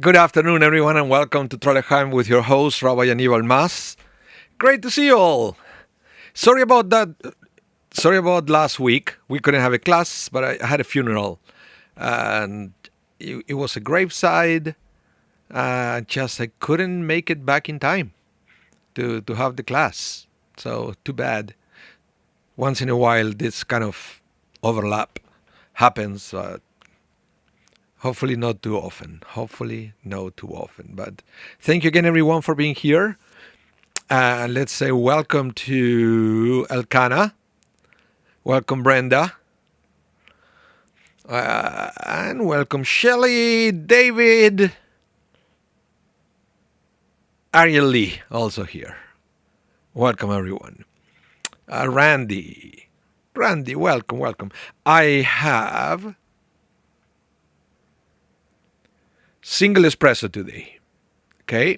Good afternoon, everyone, and welcome to Lecha with your host, Rabbi Anibal. Great to see you all. Sorry about that. Sorry about last week. We couldn't have a class, but I had a funeral, and it was a graveside. Just I couldn't make it back in time to have the class. So too bad. Once in a while, this kind of overlap happens. Hopefully not too often. But thank you again, everyone, for being here. Let's say welcome to Elkanah. Welcome, Brenda. And welcome, Shelley, David, Ariel Lee, also here. Welcome, everyone. Randy, welcome. I have single espresso today, okay?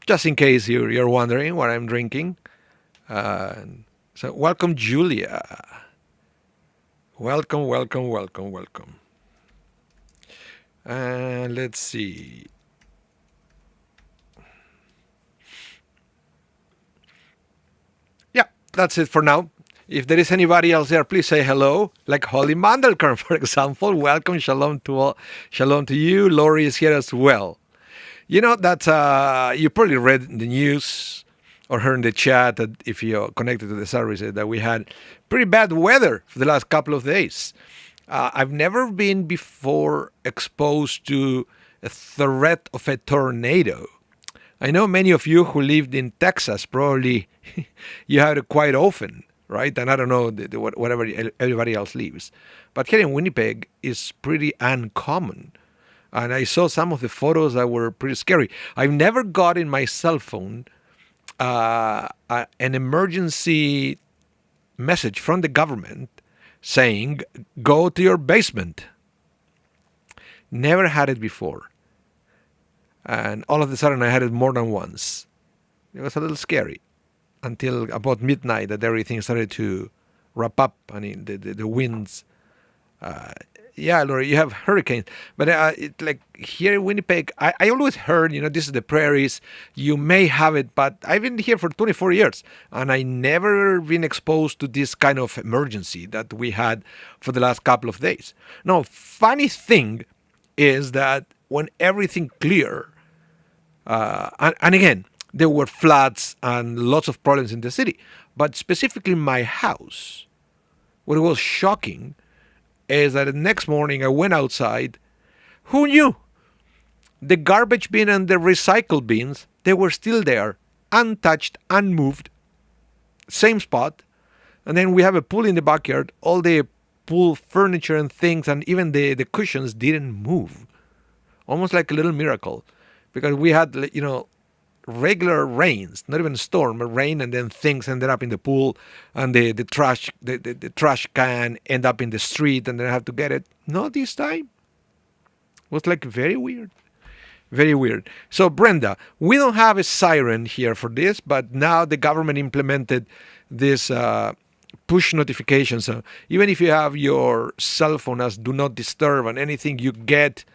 Just in case you're wondering what I'm drinking. So welcome, Julia. Welcome. And let's see. Yeah, that's it for now. If there is anybody else there, please say hello. Like Holly Mandelkern, for example. Welcome, shalom to all. Shalom to you. Lori is here as well. You know that you probably read in the news or heard in the chat that if you're connected to the service that we had pretty bad weather for the last couple of days. I've never been before exposed to a threat of a tornado. I know many of you who lived in Texas probably you had it quite often. Right? And I don't know whatever everybody else lives. But here in Winnipeg is pretty uncommon. And I saw some of the photos that were pretty scary. I've never got in my cell phone an emergency message from the government saying, go to your basement. Never had it before. And all of a sudden I had it more than once. It was a little scary. Until about midnight that everything started to wrap up. I mean, the winds. Yeah, Laura, you have hurricanes. But like here in Winnipeg, I always heard, this is the prairies. You may have it, but I've been here for 24 years. And I never been exposed to this kind of emergency that we had for the last couple of days. Now, funny thing is that when everything cleared, and again, there were floods and lots of problems in the city. But specifically my house, what was shocking is that the next morning I went outside. Who knew? The garbage bin and the recycle bins, they were still there, untouched, unmoved, same spot. And then we have a pool in the backyard. All the pool furniture and things and even the cushions didn't move. Almost like a little miracle. Because we had, regular rains, not even a storm, but rain, and then things ended up in the pool, and the trash the trash can end up in the street, and then I have to get it. Not this time. It was like very weird. Very weird. So Brenda, we don't have a siren here for this, but now the government implemented this push notification. So even if you have your cell phone as do not disturb and anything, you get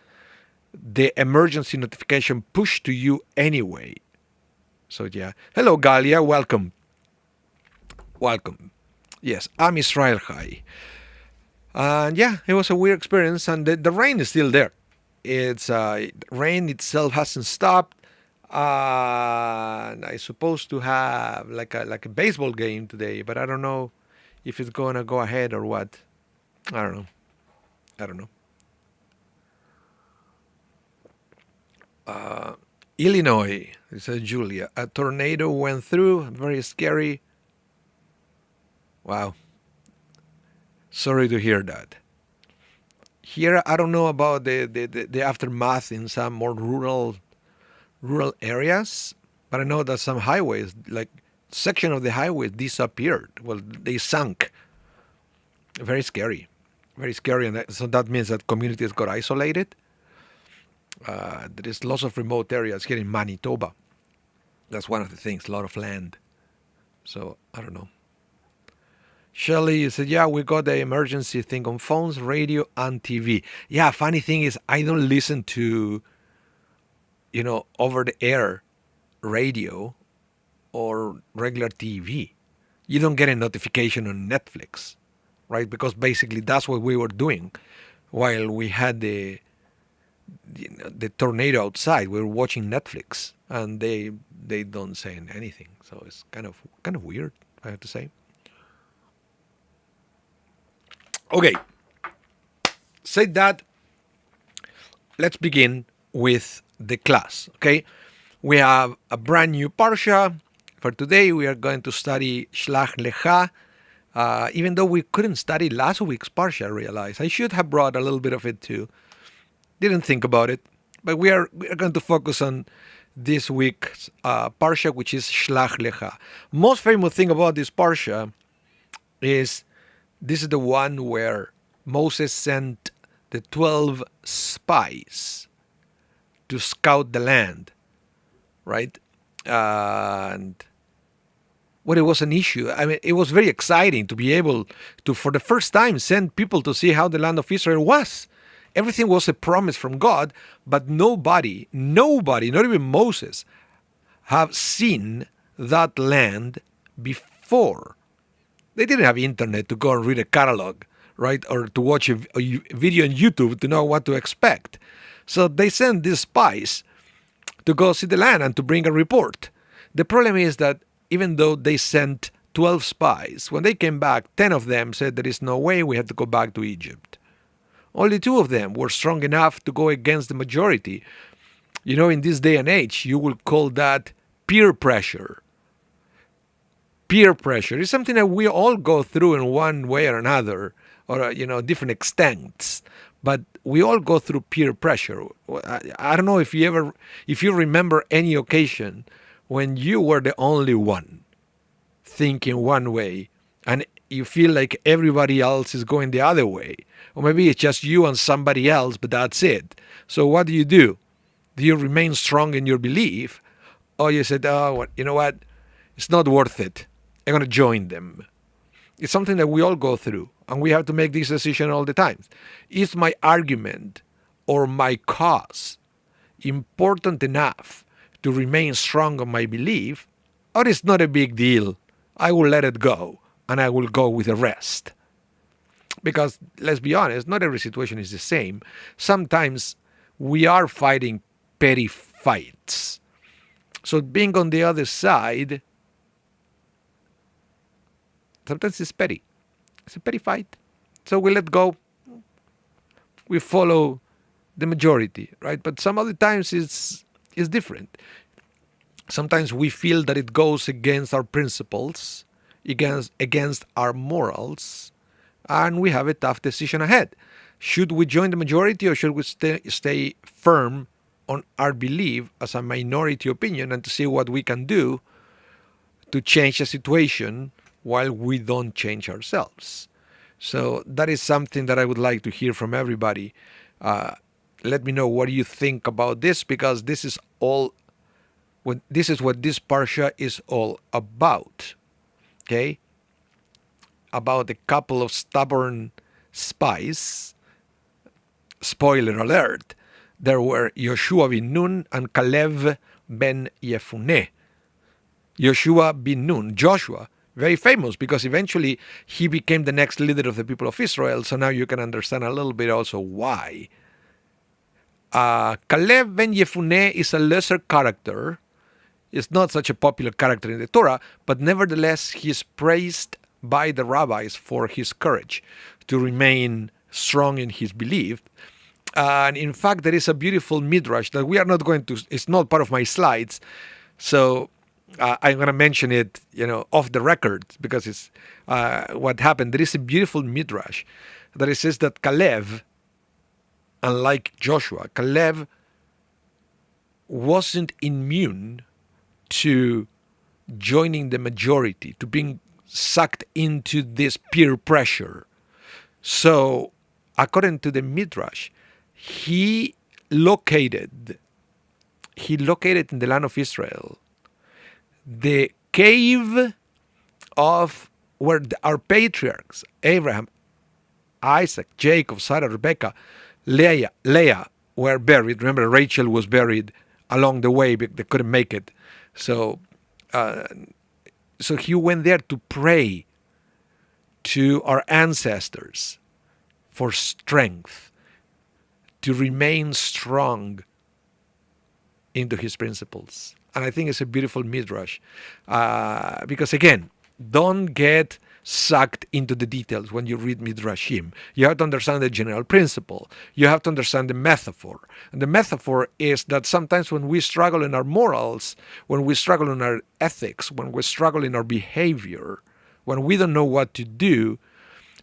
the emergency notification pushed to you anyway. So yeah. Hello, Galia. Welcome. Yes, I'm Israel Chai. And yeah, it was a weird experience. And the rain is still there. It's rain itself hasn't stopped. And I'm supposed to have like a baseball game today, but I don't know if it's gonna go ahead or what. I don't know. Illinois, says Julia. A tornado went through. Very scary. Wow. Sorry to hear that. Here, I don't know about the aftermath in some more rural areas, but I know that some highways, like section of the highway, disappeared. Well, they sunk. Very scary. And so that means that communities got isolated. There is lots of remote areas here in Manitoba. That's one of the things, a lot of land. So, I don't know. Shelley said, yeah, we got the emergency thing on phones, radio, and TV. Yeah, funny thing is, I don't listen to over the air radio or regular TV. You don't get a notification on Netflix, right? Because basically that's what we were doing while we had the tornado outside. We were watching Netflix, and they don't say anything. So it's kind of weird, I have to say. Okay, said that, let's begin with the class. Okay, we have a brand new parsha. For today, we are going to study Shlach Lecha. Even though we couldn't study last week's parsha, I realized I should have brought a little bit of it too. Didn't think about it, but we are going to focus on this week's parsha, which is Shlach Lecha. Most famous thing about this parsha is this is the one where Moses sent the 12 spies to scout the land, right? And when it was an issue, I mean, it was very exciting to be able to, for the first time, send people to see how the land of Israel was. Everything was a promise from God, but nobody, not even Moses, have seen that land before. They didn't have internet to go and read a catalog, right? Or to watch a video on YouTube to know what to expect. So they sent these spies to go see the land and to bring a report. The problem is that even though they sent 12 spies, when they came back, 10 of them said there is no way, we have to go back to Egypt. Only 2 of them were strong enough to go against the majority. In this day and age, you will call that peer pressure. Peer pressure is something that we all go through in one way or another, or different extents. But we all go through peer pressure. I don't know if you remember any occasion when you were the only one thinking one way and you feel like everybody else is going the other way. Or maybe it's just you and somebody else, but that's it. So what do? Do you remain strong in your belief? Or you said, you know what? It's not worth it. I'm going to join them. It's something that we all go through, and we have to make this decision all the time. Is my argument or my cause important enough to remain strong on my belief, or it's not a big deal? I will let it go, and I will go with the rest. Because, let's be honest, not every situation is the same. Sometimes we are fighting petty fights. So being on the other side, sometimes it's petty. It's a petty fight. So we let go. We follow the majority, right? But some other times it's different. Sometimes we feel that it goes against our principles, against our morals, and we have a tough decision ahead. Should we join the majority, or should we stay firm on our belief as a minority opinion and to see what we can do to change the situation while we don't change ourselves? So that is something that I would like to hear from everybody. Let me know what you think about this, because this is what this parsha is all about. Okay? About a couple of stubborn spies. Spoiler alert. There were Yoshua bin Nun and Caleb ben Yefuneh. Joshua, very famous because eventually he became the next leader of the people of Israel. So now you can understand a little bit also why. Caleb ben Yefuneh is a lesser character. It's not such a popular character in the Torah, but nevertheless he is praised by the rabbis for his courage to remain strong in his belief. And in fact, there is a beautiful midrash that we are not going to, it's not part of my slides. So I'm going to mention it, off the record, because it's what happened. There is a beautiful midrash that it says that Caleb, unlike Joshua, Caleb wasn't immune to joining the majority, to being sucked into this peer pressure. So, according to the midrash, he located in the land of Israel the cave of where our patriarchs, Abraham, Isaac, Jacob, Sarah, Rebecca, Leah were buried. Remember, Rachel was buried along the way, but they couldn't make it. So he went there to pray to our ancestors for strength to remain strong into his principles. And I think it's a beautiful midrash. Because again, don't get sucked into the details when you read midrashim. You have to understand the general principle. You have to understand the metaphor. And the metaphor is that sometimes when we struggle in our morals, when we struggle in our ethics, when we struggle in our behavior, when we don't know what to do,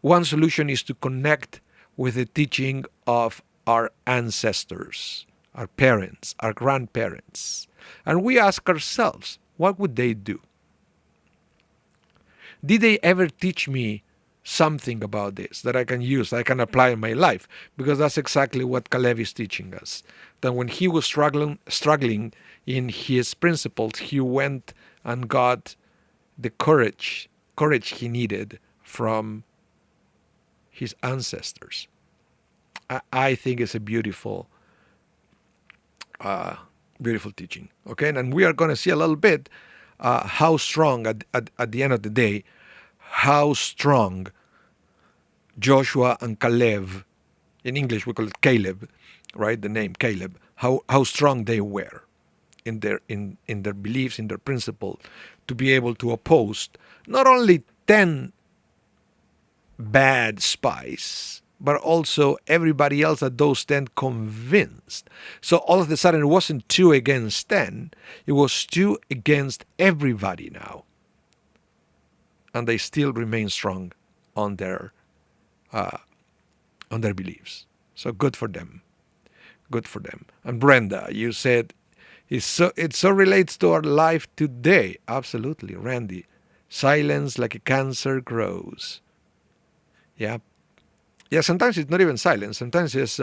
one solution is to connect with the teaching of our ancestors, our parents, our grandparents. And we ask ourselves, what would they do? Did they ever teach me something about this that I can use, that I can apply in my life? Because that's exactly what Caleb is teaching us. That when he was struggling in his principles, he went and got the courage he needed from his ancestors. I think it's a beautiful teaching. Okay, and we are going to see a little bit how strong, at the end of the day, how strong Joshua and Caleb, in English we call it Caleb, right? The name Caleb, how strong they were in their beliefs, in their principle, to be able to oppose not only 10 bad spies, but also everybody else that those 10 convinced. So all of a sudden it wasn't 2 against 10, it was 2 against everybody now. And they still remain strong on their beliefs. So good for them. Good for them. And Brenda, you said it so relates to our life today. Absolutely, Randy. Silence like a cancer grows. Yeah. Yeah, sometimes it's not even silence. Sometimes it's,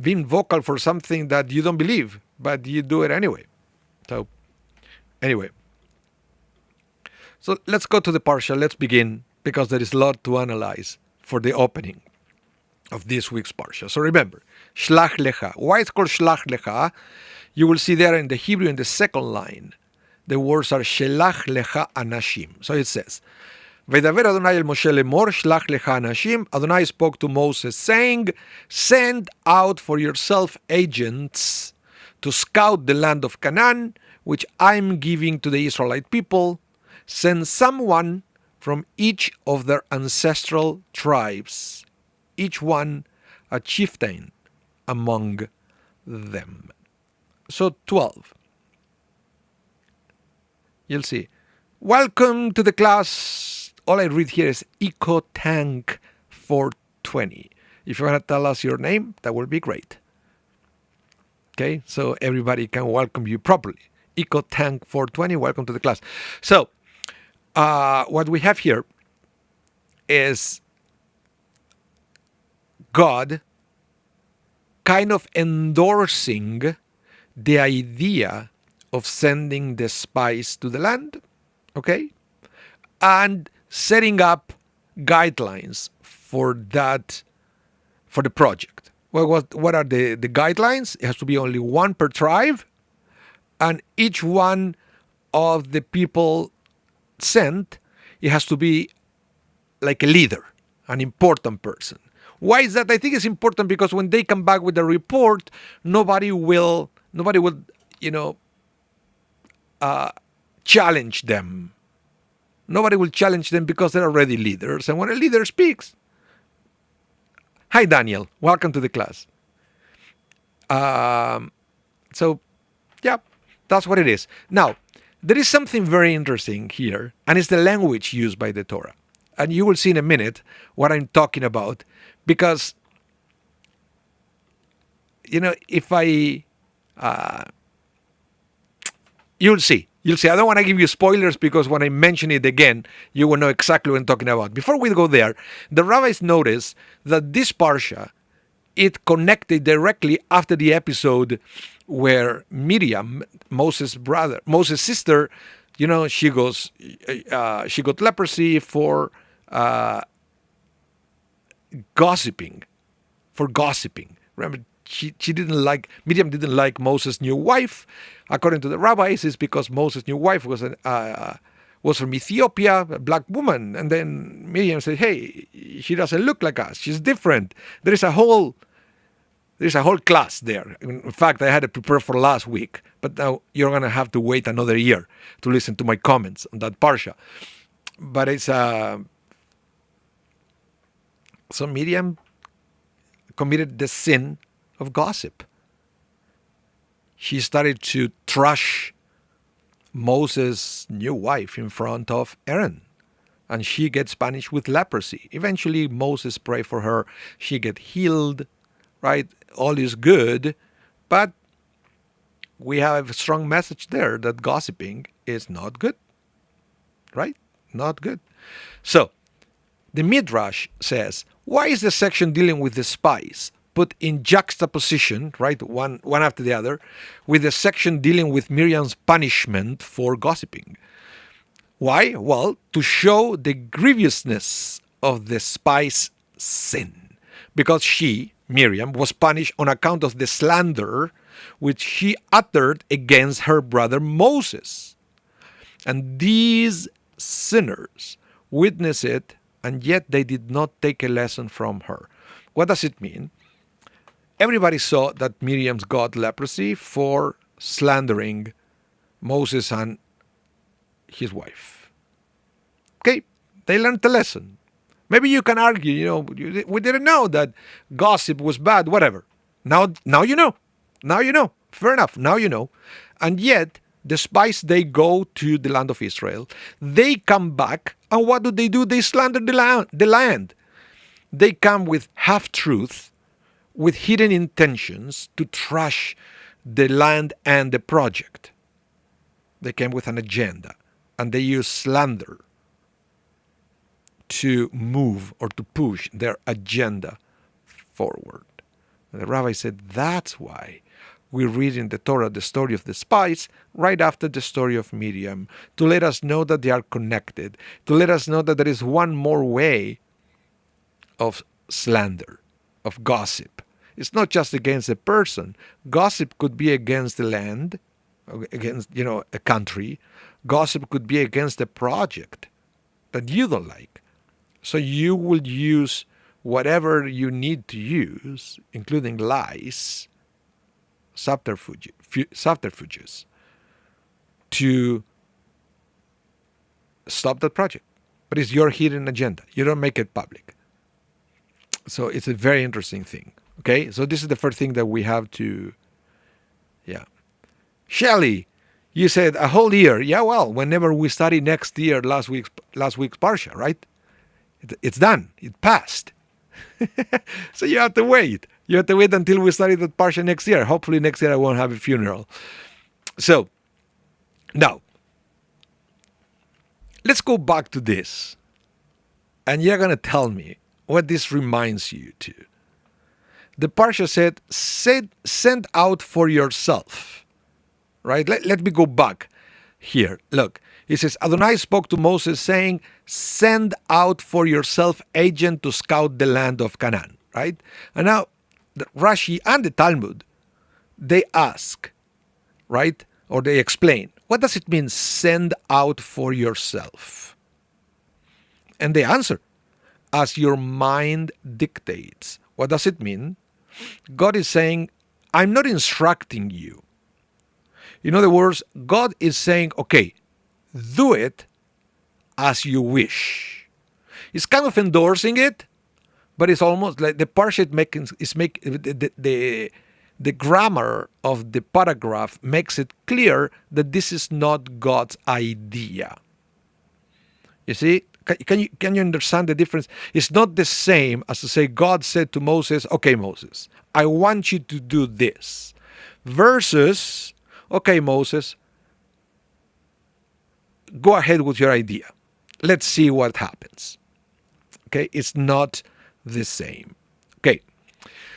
being vocal for something that you don't believe, but you do it anyway. So, anyway. So, let's go to the parsha. Let's begin, because there is a lot to analyze for the opening of this week's parsha. So, remember, Shlach Lecha. Why it's called Shlach Lecha? You will see there in the Hebrew, in the second line, the words are Shelach Lecha Anashim. So, it says, Vedaber Adonai el Moshe lemor, shlach lecha anashim. Adonai spoke to Moses, saying, send out for yourself agents to scout the land of Canaan, which I'm giving to the Israelite people. Send someone from each of their ancestral tribes, each one a chieftain among them. So 12. You'll see. Welcome to the class. All I read here is EcoTank 420. If you want to tell us your name, that would be great. Okay, so everybody can welcome you properly. EcoTank 420, welcome to the class. So, what we have here is God kind of endorsing the idea of sending the spies to the land, okay? And setting up guidelines for that, for the project. Well, what are the guidelines? It has to be only one per tribe, and each one of the people sent, it has to be like a leader, an important person. Why is that? I think it's important because when they come back with the report, nobody will, challenge them. Nobody will challenge them because they're already leaders. And when a leader speaks, hi Daniel, welcome to the class. So, yeah, that's what it is. Now, there is something very interesting here, and it's the language used by the Torah. And you will see in a minute what I'm talking about, because, if I, you'll see. I don't want to give you spoilers because when I mention it again, you will know exactly what I'm talking about. Before we go there, the rabbis noticed that this parsha, it connected directly after the episode where Miriam, Moses' sister, she got leprosy for gossiping. Remember, Miriam didn't like Moses' new wife. According to the rabbis, it's because Moses' new wife was from Ethiopia, a black woman. And then Miriam said, hey, she doesn't look like us. She's different. There's a whole class there. In fact, I had it prepared for last week. But now you're going to have to wait another year to listen to my comments on that parsha. But it's... So Miriam committed the sin of gossip. She started to trash Moses' new wife in front of Aaron, and she gets punished with leprosy. Eventually, Moses prayed for her. She get healed, right? All is good, but we have a strong message there that gossiping is not good, right? Not good. So, the Midrash says, why is the section dealing with the spies put in juxtaposition, right, one after the other, with the section dealing with Miriam's punishment for gossiping? Why? Well, to show the grievousness of the spies' sin. Because she, Miriam, was punished on account of the slander which she uttered against her brother Moses. And these sinners witnessed it, and yet they did not take a lesson from her. What does it mean? Everybody saw that Miriam's got leprosy for slandering Moses and his wife. Okay, they learned the lesson. Maybe you can argue, we didn't know that gossip was bad, whatever. Now you know. Now you know. Fair enough, now you know. And yet, the spies, they go to the land of Israel. They come back, and what do? They slander the land. They come with half-truth, with hidden intentions to trash the land and the project. They came with an agenda, and they use slander to move or to push their agenda forward. And the rabbi said, that's why we read in the Torah the story of the spies right after the story of Miriam, to let us know that they are connected, to let us know that there is one more way of slander, of gossip. It's not just against a person. Gossip could be against the land, against, a country. Gossip could be against a project that you don't like. So you will use whatever you need to use, including lies, subterfuges, to stop that project. But it's your hidden agenda. You don't make it public. So it's a very interesting thing. Okay, so this is the first thing that we have to, Shelley, you said a whole year. Yeah, well, whenever we study next year, last week's parsha, right? It's done. It passed. So you have to wait. You have to wait until we study that parsha next year. Hopefully next year I won't have a funeral. So, now, let's go back to this. And you're going to tell me what this reminds you to. The parsha said, send out for yourself. Right? Let me go back here. Look, it says, Adonai spoke to Moses saying, send out for yourself agent to scout the land of Canaan. Right? And now, the Rashi and the Talmud, they ask, right? Or they explain, what does it mean, send out for yourself? And they answer, as your mind dictates. What does it mean? God is saying, I'm not instructing you. In other words, God is saying, okay, do it as you wish. It's kind of endorsing it, but it's almost like the parsha the grammar of the paragraph makes it clear that this is not God's idea. You see? Can you understand the difference? It's not the same as to say God said to Moses, okay, Moses, I want you to do this. Versus, okay, Moses, go ahead with your idea. Let's see what happens. Okay, it's not the same. Okay,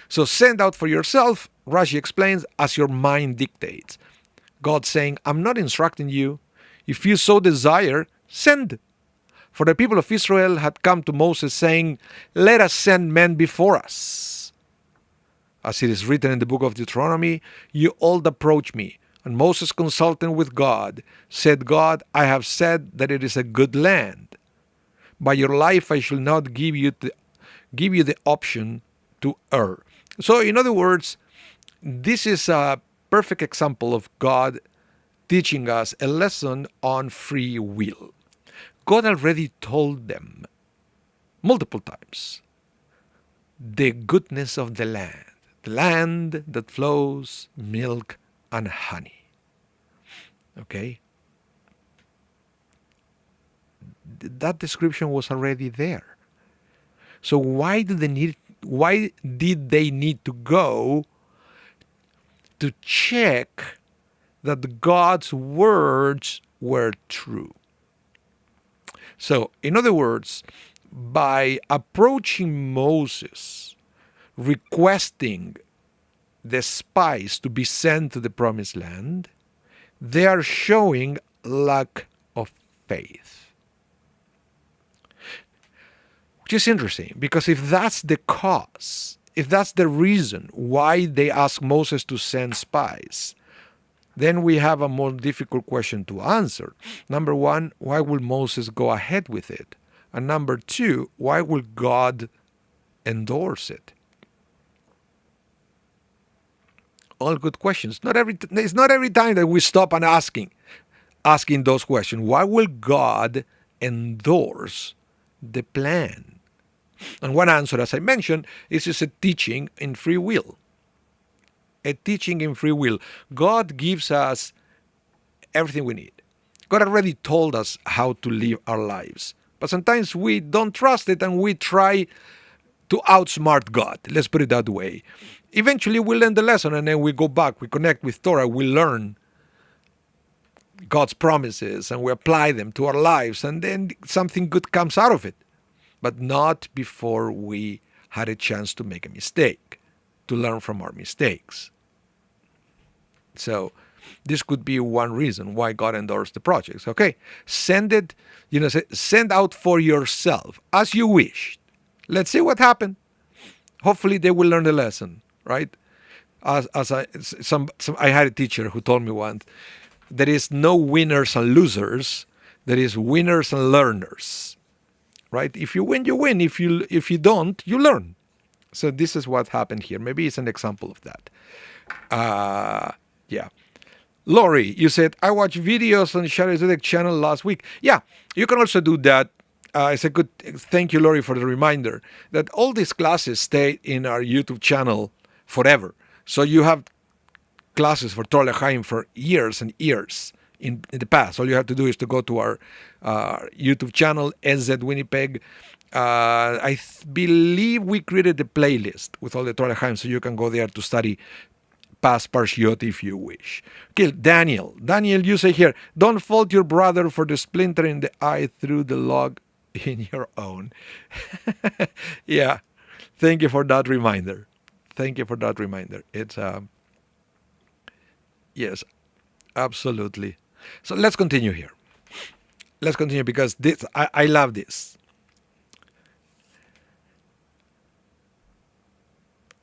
so send out for yourself, Rashi explains, as your mind dictates. God saying, I'm not instructing you. If you so desire, send. For the people of Israel had come to Moses saying, let us send men before us. As it is written in the book of Deuteronomy, you all approach me. And Moses, consulting with God, said, God, I have said that it is a good land. By your life I shall not give you the option to err. So in other words, this is a perfect example of God teaching us a lesson on free will. God already told them multiple times the goodness of the land that flows milk and honey. Okay? That description was already there. So why did they need to go to check that God's words were true? So, in other words, by approaching Moses, requesting the spies to be sent to the promised land, they are showing lack of faith. Which is interesting, because if that's the cause, if that's the reason why they ask Moses to send spies, then we have a more difficult question to answer. Number one, why will Moses go ahead with it? And number two, why will God endorse it? All good questions. It's not every time that we stop and asking those questions. Why will God endorse the plan? And one answer, as I mentioned, is a teaching in free will. A teaching in free will. God gives us everything we need. God already told us how to live our lives. But sometimes we don't trust it and we try to outsmart God. Let's put it that way. Eventually we learn the lesson and then we go back, we connect with Torah, we learn God's promises and we apply them to our lives, and then something good comes out of it. But not before we had a chance to make a mistake, to learn from our mistakes. So this could be one reason why God endorsed the projects. Okay, send it, send out for yourself as you wish. Let's see what happened. Hopefully they will learn the lesson, right? I had a teacher who told me once, there is no winners and losers, there is winners and learners. Right? If you win, you win. If you don't, you learn. So this is what happened here. Maybe it's an example of that. Yeah. Lori, you said, I watched videos on the Shadow Zodiac channel last week. Yeah, you can also do that. It's a good, thank you, Lori, for the reminder that all these classes stay in our YouTube channel forever. So you have classes for Torah Lecha for years and years. In the past, all you have to do is to go to our YouTube channel, SZ Winnipeg. I believe we created a playlist with all the Torah Lechaim, so you can go there to study past Parshiot if you wish. Okay, Daniel, you say here, don't fault your brother for the splinter in the eye through the log in your own. Yeah, thank you for that reminder. It's, yes, absolutely. So let's continue here. Let's continue because this I love this.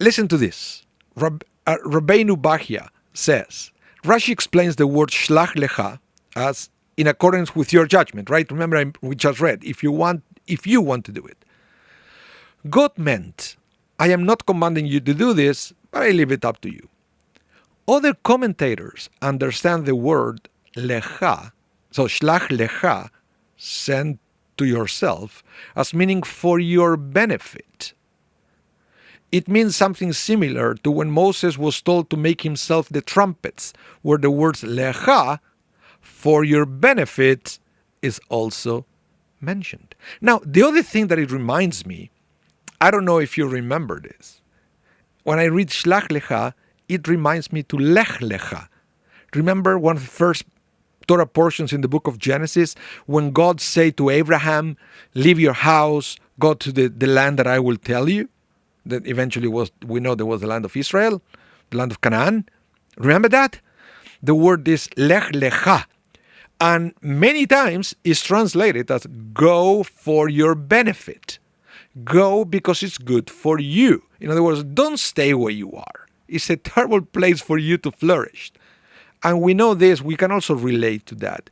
Listen to this. Rabbeinu Bachya says, Rashi explains the word shlach lecha as in accordance with your judgment, right? Remember, we just read, if you want to do it. God meant, I am not commanding you to do this, but I leave it up to you. Other commentators understand the word lecha, so shlach lecha, send to yourself, as meaning for your benefit. It means something similar to when Moses was told to make himself the trumpets, where the words lecha, for your benefit, is also mentioned. Now, the other thing that it reminds me, I don't know if you remember this. When I read shlach lecha, it reminds me to lech lecha. Remember one of the first Torah portions in the book of Genesis, when God said to Abraham, leave your house, go to the land that I will tell you. That eventually we know there was the land of Israel, the land of Canaan. Remember that? The word is lech lecha. And many times is translated as go for your benefit. Go because it's good for you. In other words, don't stay where you are. It's a terrible place for you to flourish. And we know this, we can also relate to that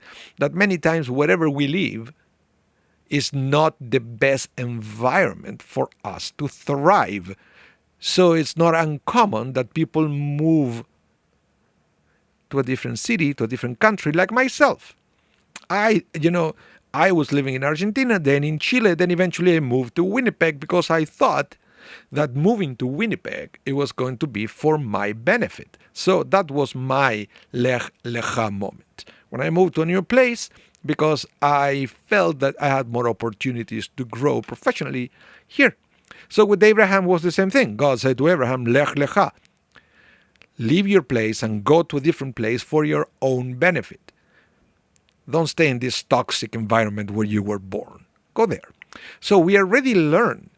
many times wherever we live is not the best environment for us to thrive. So it's not uncommon that people move to a different city, to a different country, like myself. I was living in Argentina, then in Chile, then eventually I moved to Winnipeg because I thought that moving to Winnipeg, it was going to be for my benefit. So that was my Lecha moment. When I moved to a new place, because I felt that I had more opportunities to grow professionally here. So with Abraham was the same thing. God said to Abraham, Lech Lecha, leave your place and go to a different place for your own benefit. Don't stay in this toxic environment where you were born. Go there. So we already learned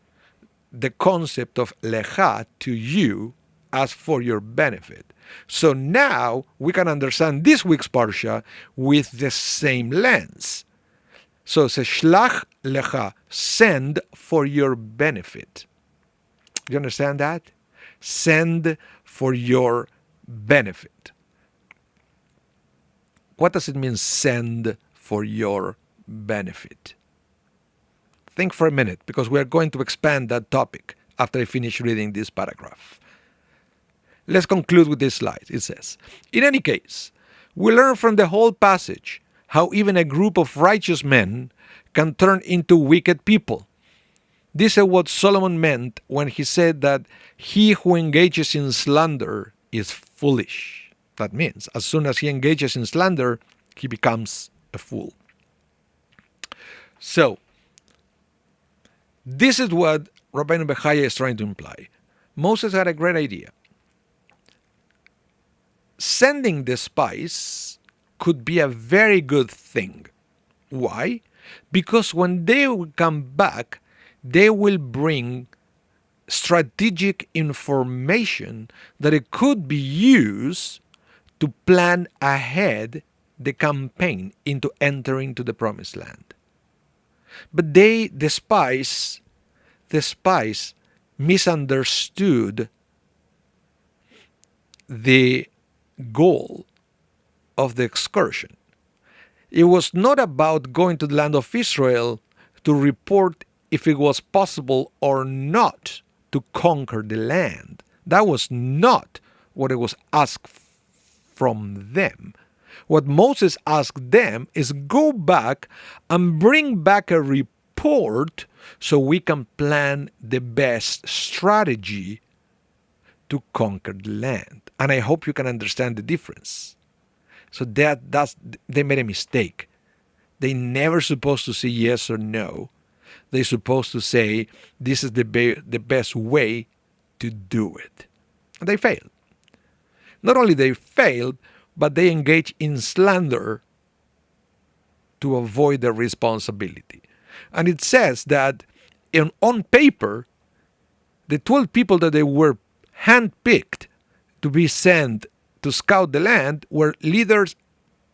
the concept of Lecha to you as for your benefit. So now we can understand this week's Parsha with the same lens. So it says, Shlach Lecha, send for your benefit. You understand that? Send for your benefit. What does it mean, send for your benefit? Think for a minute, because we are going to expand that topic after I finish reading this paragraph. Let's conclude with this slide. It says, in any case, we learn from the whole passage how even a group of righteous men can turn into wicked people. This is what Solomon meant when he said that he who engages in slander is foolish. That means as soon as he engages in slander, he becomes a fool. So, this is what Rabbi Anibal is trying to imply. Moses had a great idea. Sending the spies could be a very good thing. Why? Because when they will come back, they will bring strategic information that it could be used to plan ahead the campaign into entering to the promised land. But the spies misunderstood the goal of the excursion. It was not about going to the land of Israel to report if it was possible or not to conquer the land. That was not what it was asked from them. What Moses asked them is go back and bring back a report so we can plan the best strategy to conquer the land. And I hope you can understand the difference. So they made a mistake. They never supposed to say yes or no. They're supposed to say this is the best way to do it. And they failed. Not only they failed, but they engaged in slander to avoid their responsibility. And it says that on paper, the 12 people that they were handpicked to be sent to scout the land were leaders,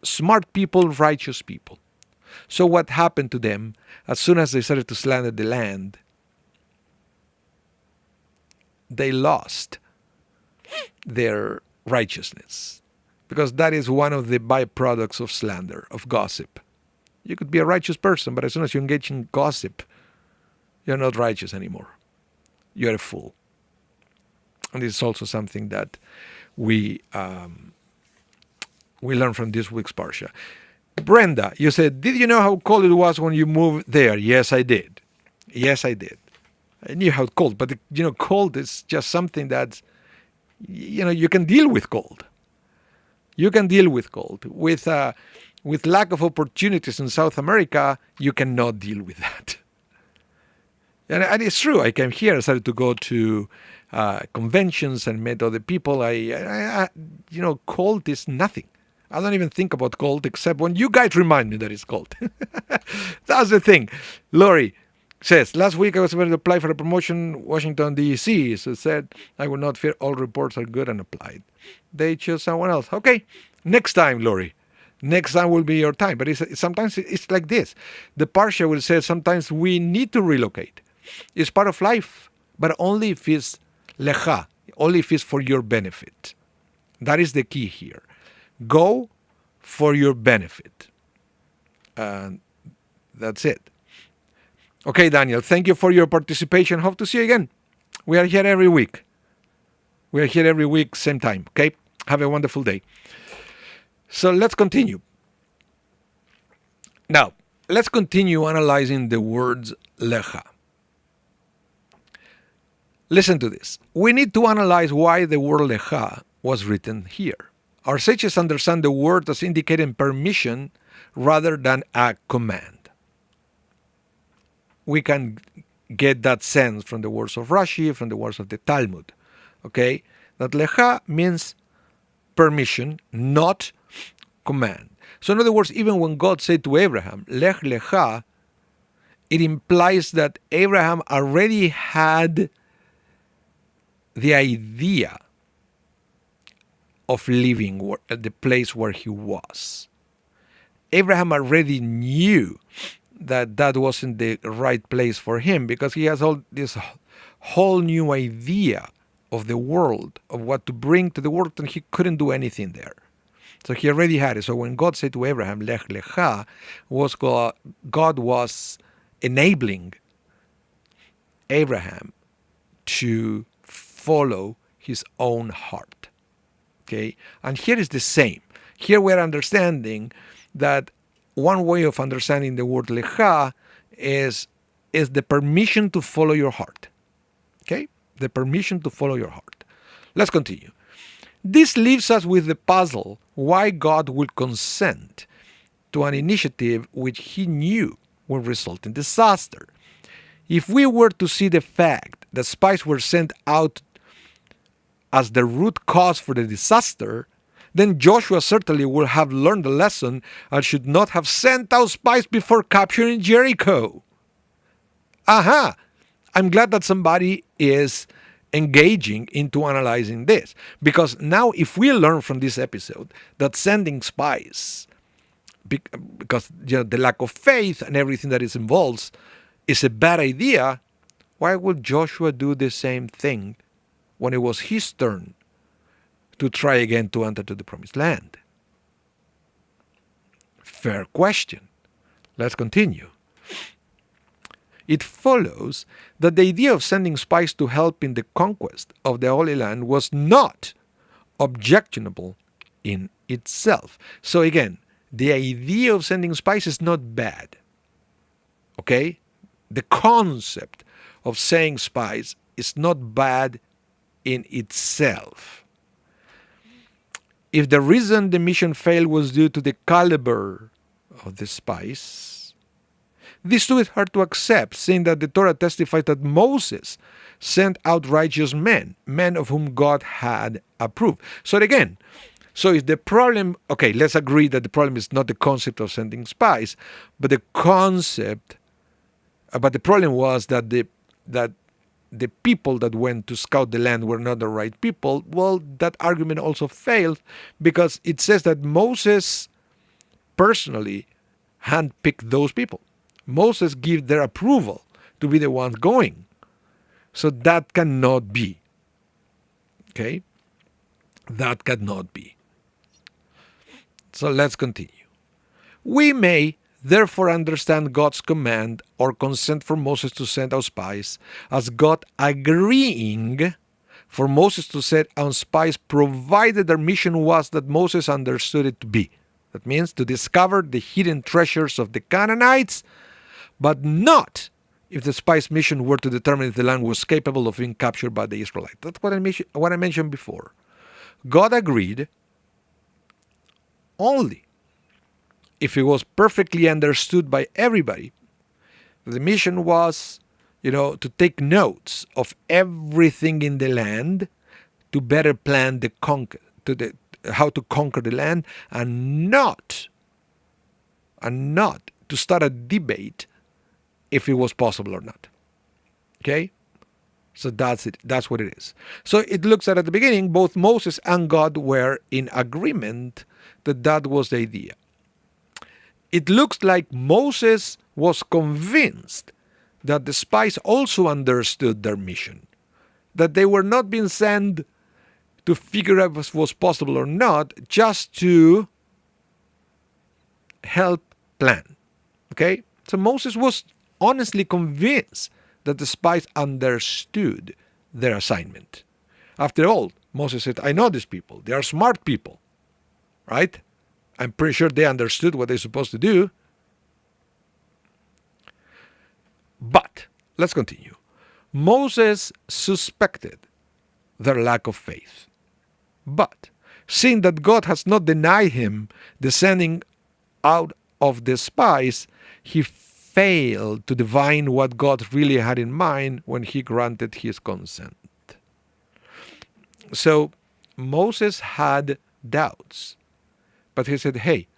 smart people, righteous people. So what happened to them as soon as they started to slander the land? They lost their righteousness, because that is one of the byproducts of slander, of gossip. You could be a righteous person, but as soon as you engage in gossip, you're not righteous anymore. You're a fool. And this is also something that we learn from this week's Parsha. Brenda, you said, did you know how cold it was when you moved there? Yes, I did. Yes, I did. I knew how cold, but cold is just something that, you can deal with cold. You can deal with cold. With lack of opportunities in South America, you cannot deal with that. And it's true. I came here, I started to go to conventions and met other people. Cold is nothing. I don't even think about cold except when you guys remind me that it's cold. That's the thing. Lori says, last week I was about to apply for a promotion Washington, D.C. So said, I will not fear, all reports are good, and applied. They chose someone else. Okay, next time, Lori. Next time will be your time. But sometimes it's like this. The Parsha will say sometimes we need to relocate. is part of life, but only if it's lecha, only if it's for your benefit. That is the key here. Go for your benefit. And that's it. Okay, Daniel, thank you for your participation. Hope to see you again. We are here every week. Same time. Okay? Have a wonderful day. So let's continue. Now, let's continue analyzing the words lecha. Listen to this. We need to analyze why the word lecha was written here. Our sages understand the word as indicating permission rather than a command. We can get that sense from the words of Rashi, from the words of the Talmud. Okay? That lecha means permission, not command. So in other words, even when God said to Abraham, Lech lecha, it implies that Abraham already had the idea of living at the place where he was. Abraham already knew that that wasn't the right place for him because he has all this whole new idea of the world, of what to bring to the world, and he couldn't do anything there. So he already had it. So when God said to Abraham, Lech lecha, God was enabling Abraham to follow his own heart. Okay? And here is the same. Here we're understanding that one way of understanding the word lecha is the permission to follow your heart. Okay? The permission to follow your heart. Let's continue. This leaves us with the puzzle why God would consent to an initiative which he knew would result in disaster. If we were to see the fact that spies were sent out as the root cause for the disaster, then Joshua certainly would have learned the lesson and should not have sent out spies before capturing Jericho. Aha! I'm glad that somebody is engaging into analyzing this. Because now if we learn from this episode that sending spies, because the lack of faith and everything that it involves is a bad idea, why would Joshua do the same thing when it was his turn to try again to enter to the promised land? Fair question. Let's continue. It follows that the idea of sending spies to help in the conquest of the Holy Land was not objectionable in itself. So again, the idea of sending spies is not bad. Okay? The concept of sending spies is not bad in itself. If the reason the mission failed was due to the caliber of the spies, this too is hard to accept, seeing that the Torah testifies that Moses sent out righteous men of whom God had approved. So again, if the problem, okay, let's agree that the problem is not the concept of sending spies, but the concept, but the problem was that the people that went to scout the land were not the right people. Well, that argument also failed because it says that Moses personally handpicked those people. Moses gave their approval to be the ones going. So that cannot be. Okay? That cannot be. So let's continue. We may therefore understand God's command or consent for Moses to send out spies as God agreeing for Moses to send out spies provided their mission was that Moses understood it to be. That means to discover the hidden treasures of the Canaanites, but not if the spies' mission were to determine if the land was capable of being captured by the Israelites. That's what I mentioned before. God agreed only if it was perfectly understood by everybody. The mission was, to take notes of everything in the land to better plan how to conquer the land, and not to start a debate if it was possible or not. Okay? So that's it. That's what it is. So it looks at the beginning, both Moses and God were in agreement that was the idea. It looks like Moses was convinced that the spies also understood their mission, that they were not being sent to figure out if it was possible or not, just to help plan. Okay? So Moses was honestly convinced that the spies understood their assignment. After all, Moses said, I know these people. They are smart people. Right? I'm pretty sure they understood what they're supposed to do. But, let's continue. Moses suspected their lack of faith. But, seeing that God has not denied him the sending out of the spies, he failed to divine what God really had in mind when he granted his consent. So, Moses had doubts. But he said, hey,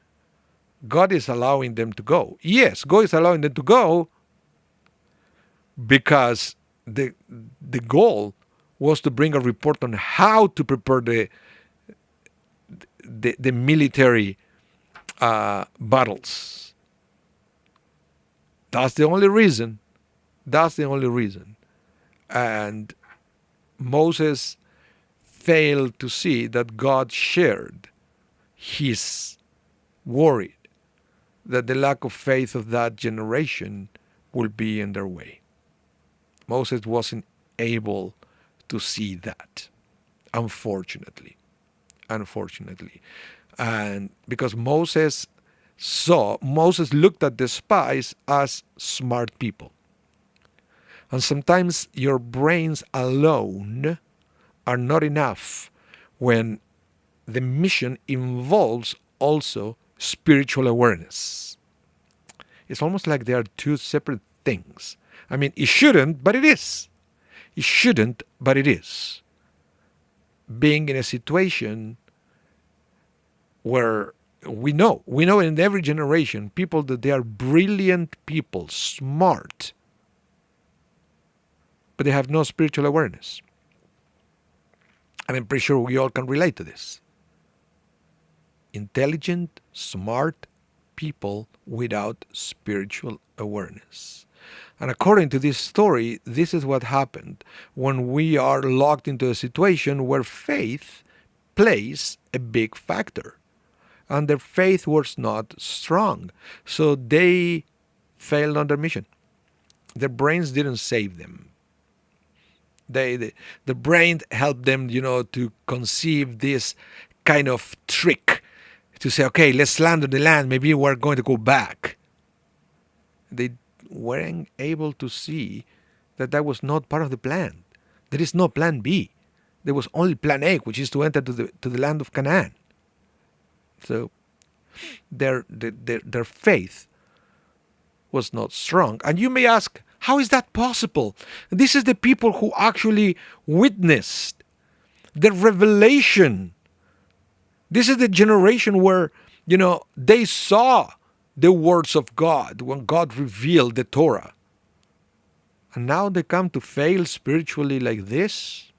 God is allowing them to go. Yes, God is allowing them to go because the goal was to bring a report on how to prepare the military battles. That's the only reason. That's the only reason. And Moses failed to see that God shared his worry that the lack of faith of that generation will be in their way. Moses wasn't able to see that, unfortunately. And because Moses looked at the spies as smart people. And sometimes your brains alone are not enough when the mission involves also spiritual awareness. It's almost like they are two separate things. I mean, it shouldn't, but it is. It shouldn't, but it is. Being in a situation where we know in every generation people that they are brilliant people, smart, but they have no spiritual awareness. And I'm pretty sure we all can relate to this. Intelligent, smart people without spiritual awareness. And according to this story, this is what happened when we are locked into a situation where faith plays a big factor. And their faith was not strong. So they failed on their mission. Their brains didn't save them. The brain helped them, to conceive this kind of trick to say, okay, let's land on the land. Maybe we're going to go back. They weren't able to see that was not part of the plan. There is no plan B. There was only plan A, which is to enter to the land of Canaan. So their faith was not strong. And you may ask, how is that possible? This is the people who actually witnessed the revelation. This is the generation where, they saw the words of God when God revealed the Torah. And now they come to fail spiritually like this?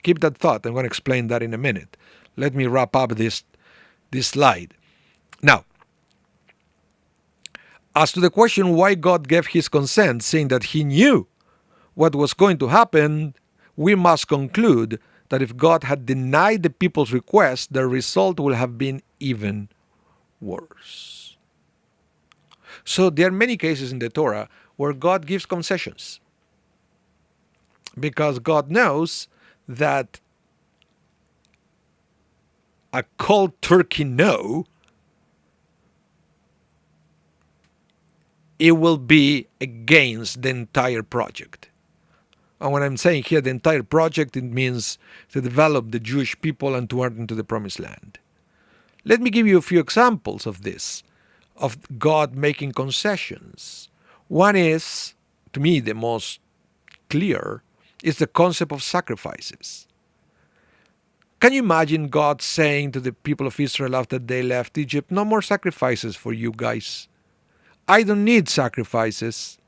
Keep that thought. I'm going to explain that in a minute. Let me wrap up this slide. Now, as to the question why God gave his consent, saying that he knew what was going to happen, we must conclude that if God had denied the people's request, the result would have been even worse. So there are many cases in the Torah where God gives concessions, because God knows that a cold turkey no, it will be against the entire project. And when I'm saying here the entire project, it means to develop the Jewish people and to enter into the promised land. Let me give you a few examples of this, of God making concessions. One is, to me, the most clear, is the concept of sacrifices. Can you imagine God saying to the people of Israel after they left Egypt, no more sacrifices for you guys. I don't need sacrifices.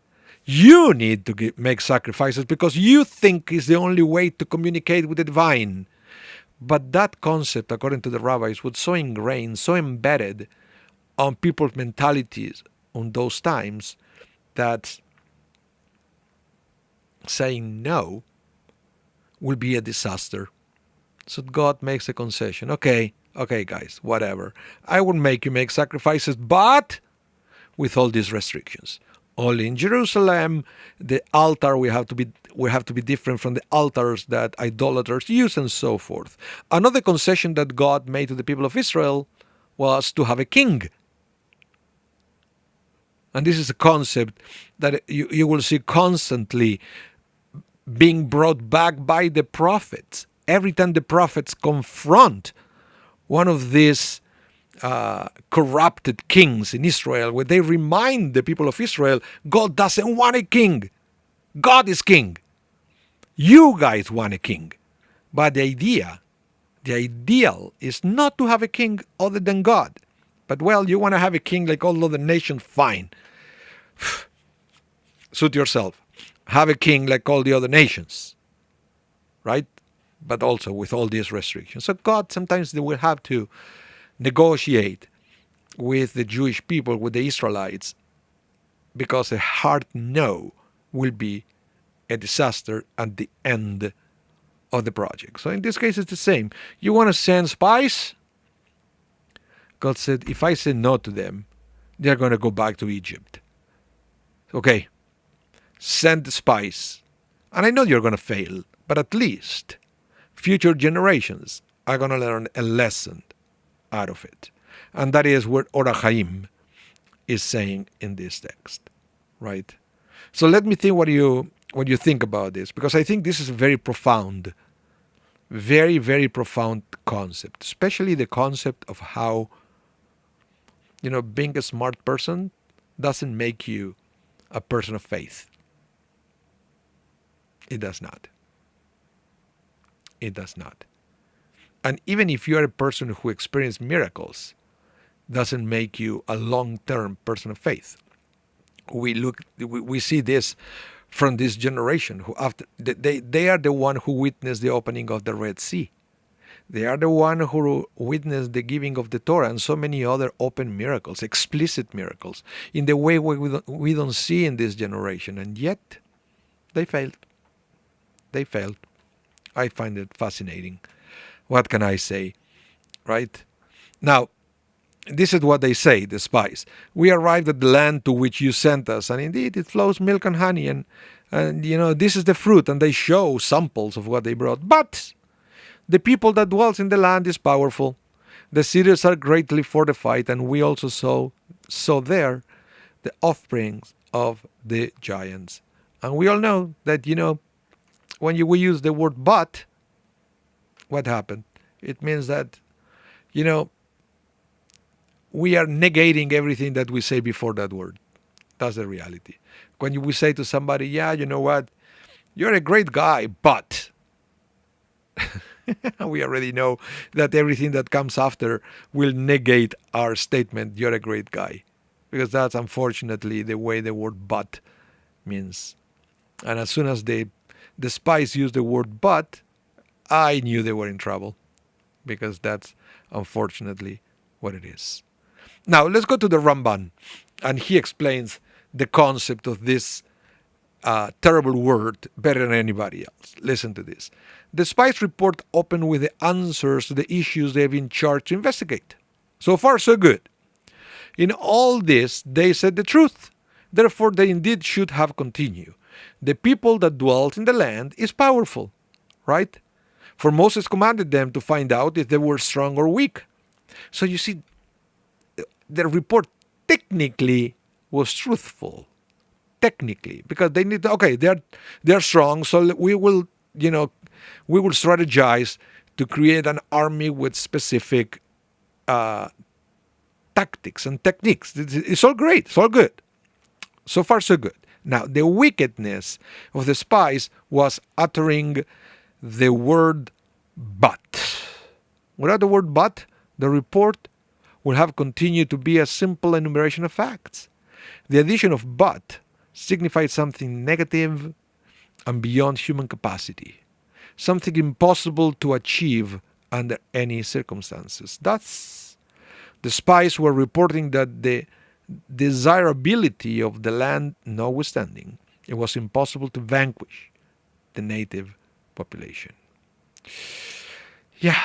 You need to make sacrifices because you think is the only way to communicate with the divine. But that concept, according to the rabbis, was so ingrained, so embedded on people's mentalities on those times that saying no will be a disaster. So God makes a concession. Okay, guys, whatever. I will make you make sacrifices, but with all these restrictions. Only in Jerusalem, the altar we have to be different from the altars that idolaters use, and so forth. Another concession that God made to the people of Israel was to have a king. And this is a concept that you will see constantly being brought back by the prophets. Every time the prophets confront one of these corrupted kings in Israel, where they remind the people of Israel, God doesn't want a king. God is king. You guys want a king. But the ideal is not to have a king other than God. But well, you want to have a king like all other nations, fine. Suit yourself. Have a king like all the other nations. Right? But also with all these restrictions. So God, sometimes they will have to negotiate with the Jewish people, with the Israelites, because a hard no will be a disaster at the end of the project. So in this case, it's the same. You want to send spies? God said, if I say no to them, they're going to go back to Egypt. Okay, send the spies. And I know you're going to fail, but at least future generations are going to learn a lesson out of it. And that is what Or HaChaim is saying in this text, right? So let me think what you think about this, because I think this is a very profound, very, very profound concept, especially the concept of how, being a smart person doesn't make you a person of faith. It does not. It does not. And even if you are a person who experiences miracles, doesn't make you a long-term person of faith. We see this from this generation who after they are the one who witnessed the opening of the Red Sea. They are the one who witnessed the giving of the Torah and so many other open miracles, explicit miracles, in the way we don't see in this generation. And yet, they failed. They failed. I find it fascinating. What can I say? Right? Now, this is what they say, the spies. We arrived at the land to which you sent us, and indeed it flows milk and honey, and this is the fruit, and they show samples of what they brought. But the people that dwells in the land is powerful. The cities are greatly fortified, and we also saw there the offsprings of the giants. And we all know that, when we use the word but, what happened? It means that, we are negating everything that we say before that word. That's the reality. When we say to somebody, yeah, you know what? You're a great guy, but we already know that everything that comes after will negate our statement, you're a great guy. Because that's unfortunately the way the word but means. And as soon as the spies used the word but, I knew they were in trouble. Because that's unfortunately what it is. Now, let's go to the Ramban. And he explains the concept of this terrible word better than anybody else. Listen to this. The spies report open with the answers to the issues they have been charged to investigate. So far, so good. In all this, they said the truth. Therefore, they indeed should have continued. The people that dwelt in the land is powerful, right? For Moses commanded them to find out if they were strong or weak. So you see, the report technically was truthful. Technically, because they need they're strong, so we will strategize to create an army with specific tactics and techniques. It's all great, it's all good. So far, so good. Now, the wickedness of the spies was uttering the word but. Without the word but, the report would have continued to be a simple enumeration of facts. The addition of but signified something negative and beyond human capacity, something impossible to achieve under any circumstances. Thus, the spies were reporting that the desirability of the land notwithstanding, it was impossible to vanquish. the native population. Yeah,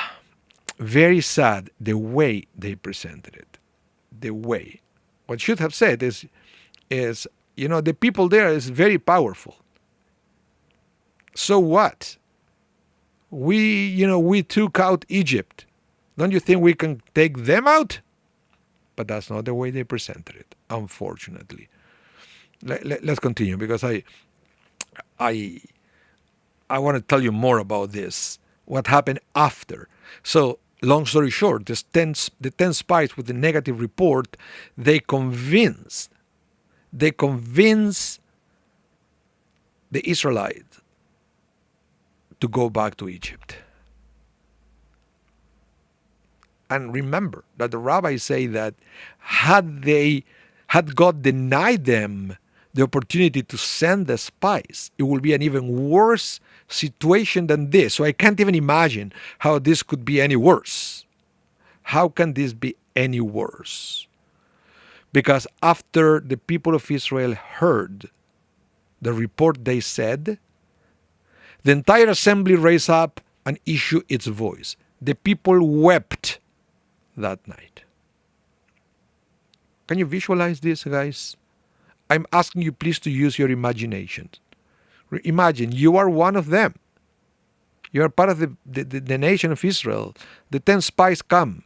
very sad the way they presented it. The way. What should have said is the people there is very powerful. So what? We took out Egypt. Don't you think we can take them out? But that's not the way they presented it, unfortunately. Let's continue, because I want to tell you more about this. What happened after? So, long story short, the 10 spies with the negative report, they convinced the Israelites to go back to Egypt. And remember that the rabbis say that had God denied them the opportunity to send the spies, it would be an even worse situation than this. So I can't even imagine how this could be any worse. How can this be any worse? Because after the people of Israel heard the report, they said, the entire assembly raised up and issued its voice. The people wept that night. Can you visualize this, guys? I'm asking you please to use your imagination. Imagine you are one of them. You are part of the nation of Israel. The 10 spies come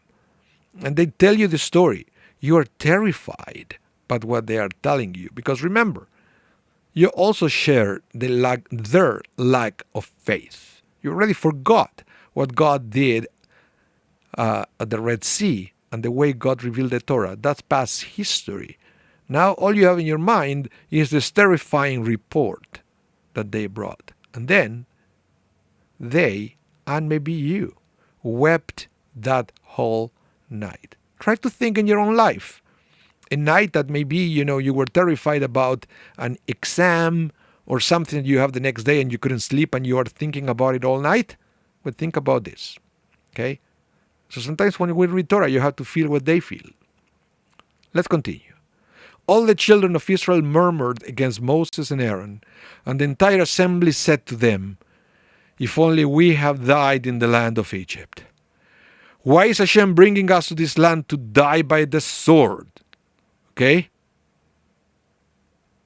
and they tell you the story. You are terrified by what they are telling you. Because remember, you also share their lack of faith. You already forgot what God did at the Red Sea and the way God revealed the Torah. That's past history. Now all you have in your mind is this terrifying report that they brought. And then they, and maybe you, wept that whole night. Try to think in your own life. A night that maybe, you were terrified about an exam or something that you have the next day and you couldn't sleep and you are thinking about it all night. But think about this. Okay? So sometimes when we read Torah, you have to feel what they feel. Let's continue. All the children of Israel murmured against Moses and Aaron, and the entire assembly said to them, if only we have died in the land of Egypt. Why is Hashem bringing us to this land to die by the sword? Okay?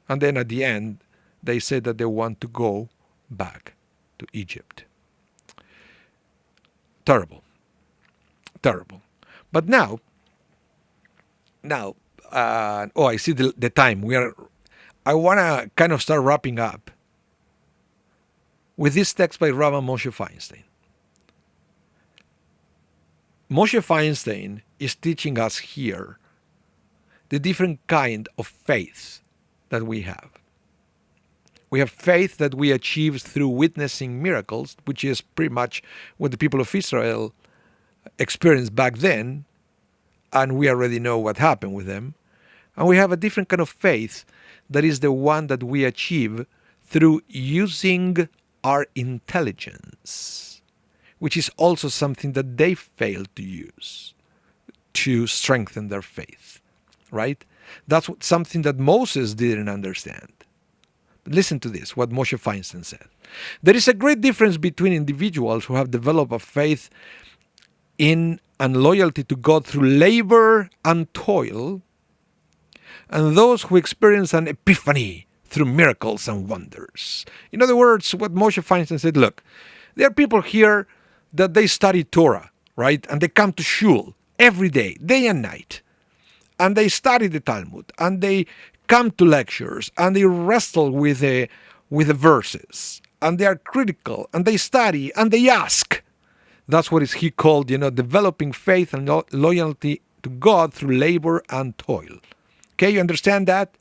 And then at the end, they said that they want to go back to Egypt. Terrible. Terrible. But now, I see the time. I want to kind of start wrapping up with this text by Rabbi Moshe Feinstein. Moshe Feinstein is teaching us here the different kind of faith that we have. We have faith that we achieve through witnessing miracles, which is pretty much what the people of Israel experienced back then, and we already know what happened with them. And we have a different kind of faith that is the one that we achieve through using our intelligence, which is also something that they failed to use to strengthen their faith, right? That's something that Moses didn't understand. But listen to this, what Moshe Feinstein said. There is a great difference between individuals who have developed a faith in and loyalty to God through labor and toil, and those who experience an epiphany through miracles and wonders. In other words, what Moshe Feinstein said, look, there are people here that they study Torah, right? And they come to shul every day and night. And they study the Talmud, and they come to lectures, and they wrestle with the verses, and they are critical, and they study, and they ask. That's what he called, developing faith and loyalty to God through labor and toil. Okay, you understand that?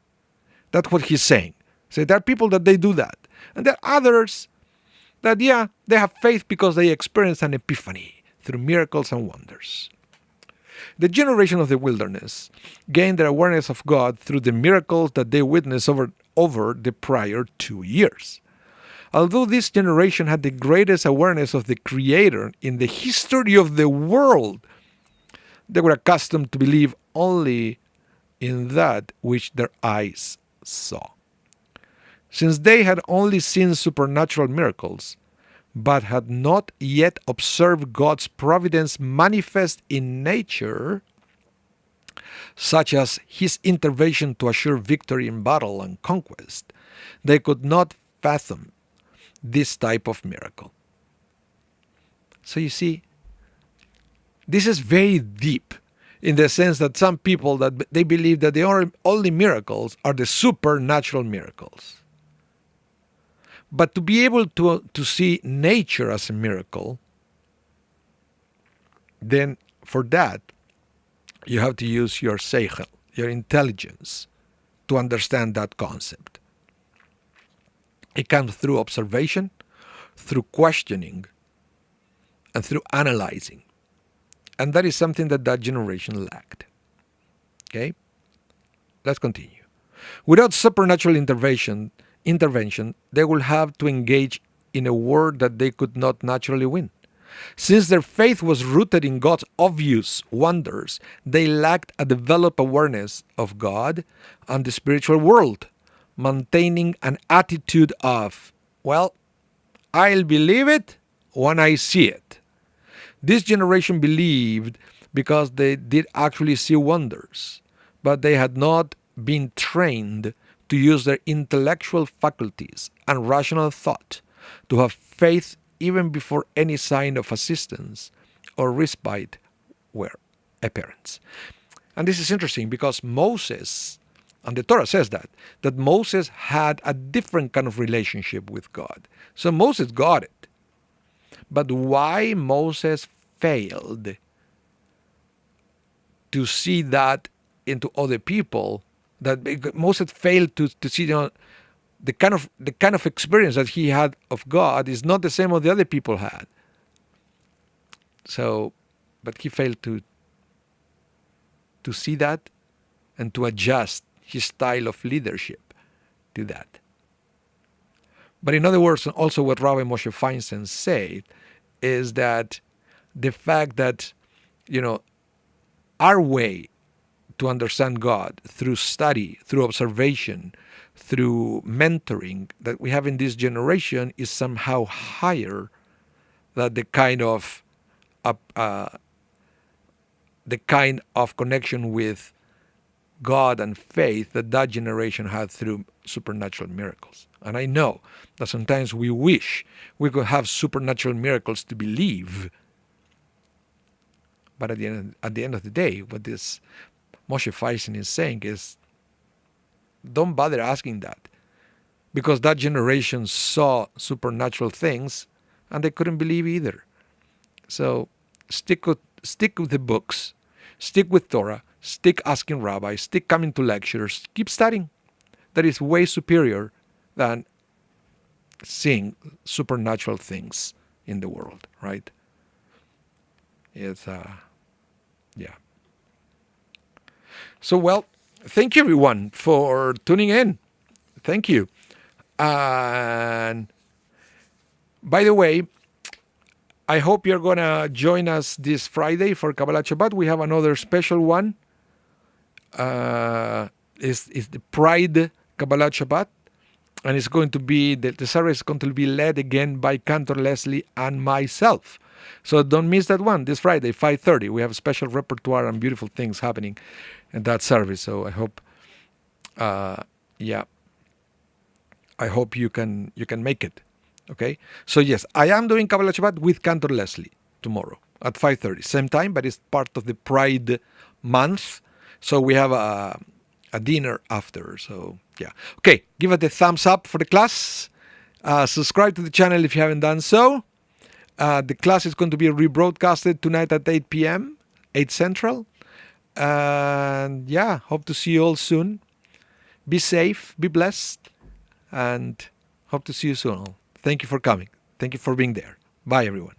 That's what he's saying. So there are people that they do that. And there are others that, they have faith because they experience an epiphany through miracles and wonders. The generation of the wilderness gained their awareness of God through the miracles that they witnessed over the prior 2 years. Although this generation had the greatest awareness of the Creator in the history of the world, they were accustomed to believe only in that which their eyes saw. Since they had only seen supernatural miracles, but had not yet observed God's providence manifest in nature, such as his intervention to assure victory in battle and conquest, they could not fathom this type of miracle. So you see, this is very deep in the sense that some people that they believe that the only miracles are the supernatural miracles. But to be able to see nature as a miracle, then for that, you have to use your seichel, your intelligence, to understand that concept. It comes through observation, through questioning, and through analyzing. And that is something that generation lacked. Okay? Let's continue. Without supernatural intervention, they will have to engage in a war that they could not naturally win. Since their faith was rooted in God's obvious wonders, they lacked a developed awareness of God and the spiritual world, maintaining an attitude of, well, I'll believe it when I see it. This generation believed because they did actually see wonders, but they had not been trained to use their intellectual faculties and rational thought to have faith even before any sign of assistance or respite were apparent. And this is interesting because Moses, and the Torah says that Moses had a different kind of relationship with God. So Moses got it. But why Moses failed to see that into other people, that Moses failed to see the kind of experience that he had of God is not the same as the other people had. So, but he failed to see that and to adjust his style of leadership to that. But in other words, also what Rabbi Moshe Feinstein said is that the fact that, our way to understand God through study, through observation, through mentoring that we have in this generation is somehow higher than the kind of connection with God and faith that generation had through supernatural miracles. And I know that sometimes we wish we could have supernatural miracles to believe. But at the end of the day, what this Moshe Feinstein is saying is, don't bother asking that, because that generation saw supernatural things and they couldn't believe either. So stick with the books, stick with Torah, stick asking rabbis, stick coming to lectures, keep studying. That is way superior than seeing supernatural things in the world, right? It's yeah. So, well, thank you everyone for tuning in. Thank you. And by the way, I hope you're going to join us this Friday for Kabbalah Shabbat. We have another special one. It's the Pride Kabbalah Shabbat. And it's going to be, the service is going to be led again by Cantor Leslie and myself. So don't miss that one this Friday, 5:30. We have a special repertoire and beautiful things happening in that service. So I hope, I hope you can make it. Okay. So yes, I am doing Kabbalah Shabbat with Cantor Leslie tomorrow at 5:30, same time, but it's part of the Pride month. So we have a dinner after. So yeah. Okay. Give it a thumbs up for the class. Subscribe to the channel if you haven't done so. The class is going to be rebroadcasted tonight at 8 p.m., 8 Central. And yeah, hope to see you all soon. Be safe, be blessed, and hope to see you soon. Thank you for coming. Thank you for being there. Bye, everyone.